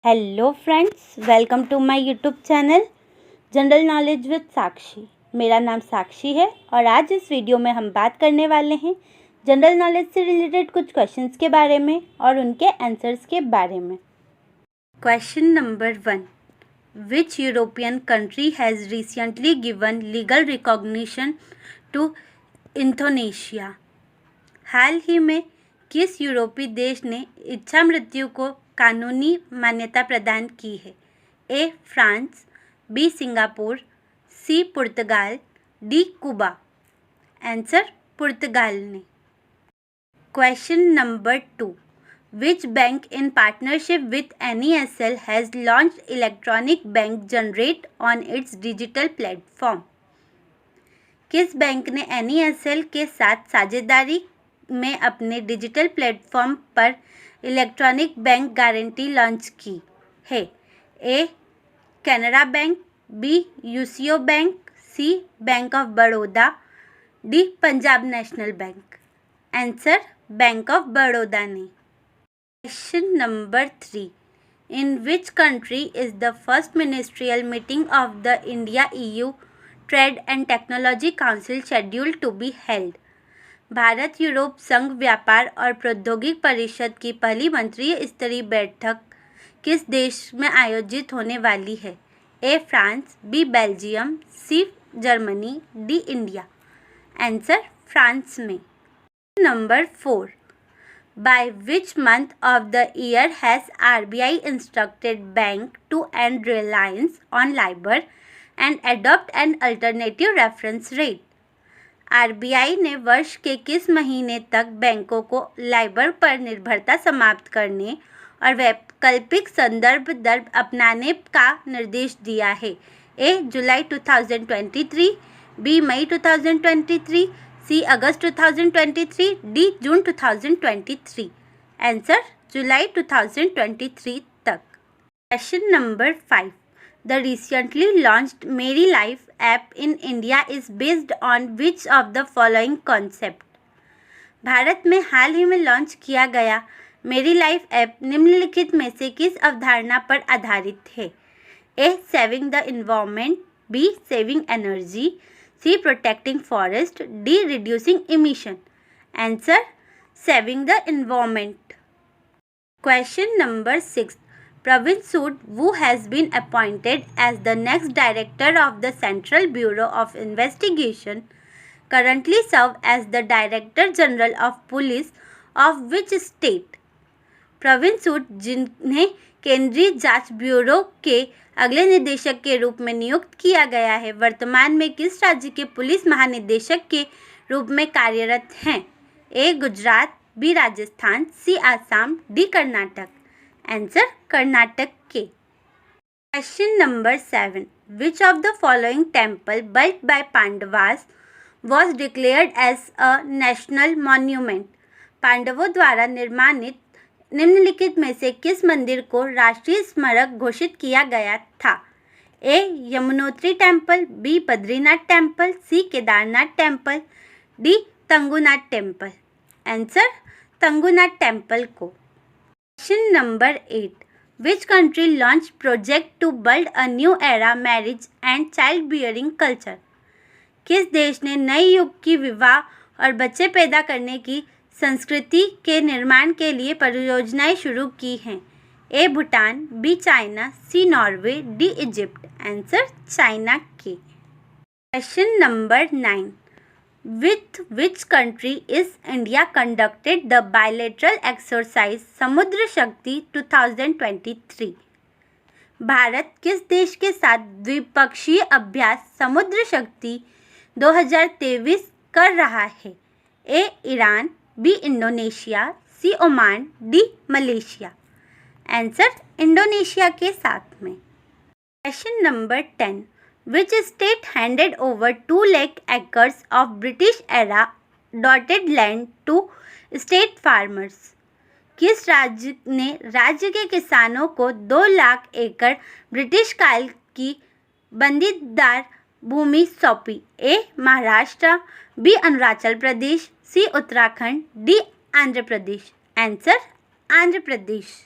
Hello friends, welcome to my YouTube channel general knowledge with Sakshi. मेरा नाम साक्षी है और आज इस वीडियो में हम बात करने वाले हैं जनरल नॉलेज से रिलेटेड कुछ क्वेश्चंस के बारे में और उनके आंसर्स के बारे में। Question number 1, which European country has recently given legal recognition to Indonesia? हाल ही में किस यूरोपीय देश ने इच्छा मृत्यु को कानूनी मान्यता प्रदान की है? A France, B Singapore, C Portugal, D Cuba. Answer Portugal ने। Question number 2, which bank in partnership with NESL has launched electronic bank generate on its digital platform? किस बैंक ने NESL के साथ साझेदारी में अपने डिजिटल प्लेटफॉर्म पर इलेक्ट्रॉनिक बैंक गारंटी लॉन्च की है? A Canara Bank, B UCO Bank, C Bank of Baroda, D Punjab National Bank. Answer Bank of Baroda ने। Question number 3, in which country is the first ministerial meeting of the India EU trade and technology council scheduled to be held? Bharat Europe संघ व्यापार और प्रौद्योगिक परिषद की पहली मंत्रिय स्तरीय बैठक किस देश में आयोजित होने वाली है? A France, B Belgium, C Germany, D India. Answer France में। Number 4, by which month of the year has RBI instructed bank to end reliance on LIBOR and adopt an alternative reference rate? RBI ने वर्ष के किस महीने तक बैंकों को Liber पर निर्भरता समाप्त करने और वैकल्पिक संदर्भ दर अपनाने का निर्देश दिया है? ए जुलाई 2023, बी मई 2023, सी अगस्त 2023, डी जून 2023। आंसर जुलाई 2023 तक। Question number 5, the recently launched Meri Life app in India is based on which of the following concept? Bharat में हाल ही में लॉन्च किया गया मेरी लाइफ ऐप निम्नलिखित में से किस अवधारणा पर आधारित है? A saving the environment, B saving energy, C protecting forest, D reducing emission. Answer saving the environment. Question number 6, Pravin Sood, who has been appointed as the next director of the Central Bureau of Investigation, currently serve as the Director General of Police of which state? Praveen Sood, जिन्हें केंद्रीय जांच bureau के अगले निदेशक के रूप में नियुक्त किया गया है, वर्तमान में किस राज्य के पुलिस महानिदेशक के रूप में कार्यरत हैं? A Gujarat, B Rajasthan, C Assam, D Karnataka. Answer Karnataka के। Question number 7, which of the following temple built by Pandavas was declared as a national monument? पांडवों द्वारा निर्माणित निम्नलिखित में से किस मंदिर को राष्ट्रीय स्मारक घोषित किया गया था? A Yamunotri temple, B Badrinath temple, C Kedarnath temple, D Tungnath temple. Answer Tungnath temple को। Question number 8, which country launched project to build a new era marriage and childbearing culture? किस देश ने नए युग की विवाह और बच्चे पैदा करने की संस्कृति के निर्माण के लिए परियोजनाएं शुरू की हैं? A Bhutan, B China, C Norway, D Egypt. Answer China के। Question number 9, with which country is India conducted the bilateral exercise समुद्र शक्ति 2023? भारत किस देश के साथ द्विपक्षीय अभ्यास समुद्र शक्ति 2023 कर रहा है? A Iran, B Indonesia, C Oman, D Malaysia. Answer Indonesia के साथ में। Question number 10, which state handed over 2 lakh acres of British era dotted land to state farmers? किस राज्य ने राज्य के किसानों को 2 लाख एकड़ ब्रिटिश काल की बंदीदार भूमि सौंपी? ए महाराष्ट्र, बी अरुणाचल प्रदेश, सी उत्तराखंड, डी आंध्र प्रदेश। आंसर आंध्र प्रदेश।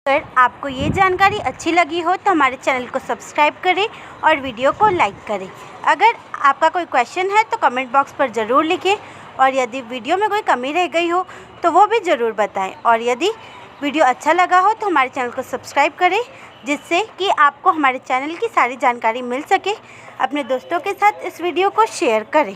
अगर आपको ये जानकारी अच्छी लगी हो तो हमारे चैनल को सब्सक्राइब करें और वीडियो को लाइक करें। अगर आपका कोई क्वेश्चन है तो कमेंट बॉक्स पर ज़रूर लिखें, और यदि वीडियो में कोई कमी रह गई हो तो वो भी ज़रूर बताएं। और यदि वीडियो अच्छा लगा हो तो हमारे चैनल को सब्सक्राइब करें, जिससे कि आपको हमारे चैनल की सारी जानकारी मिल सके। अपने दोस्तों के साथ इस वीडियो को शेयर करें।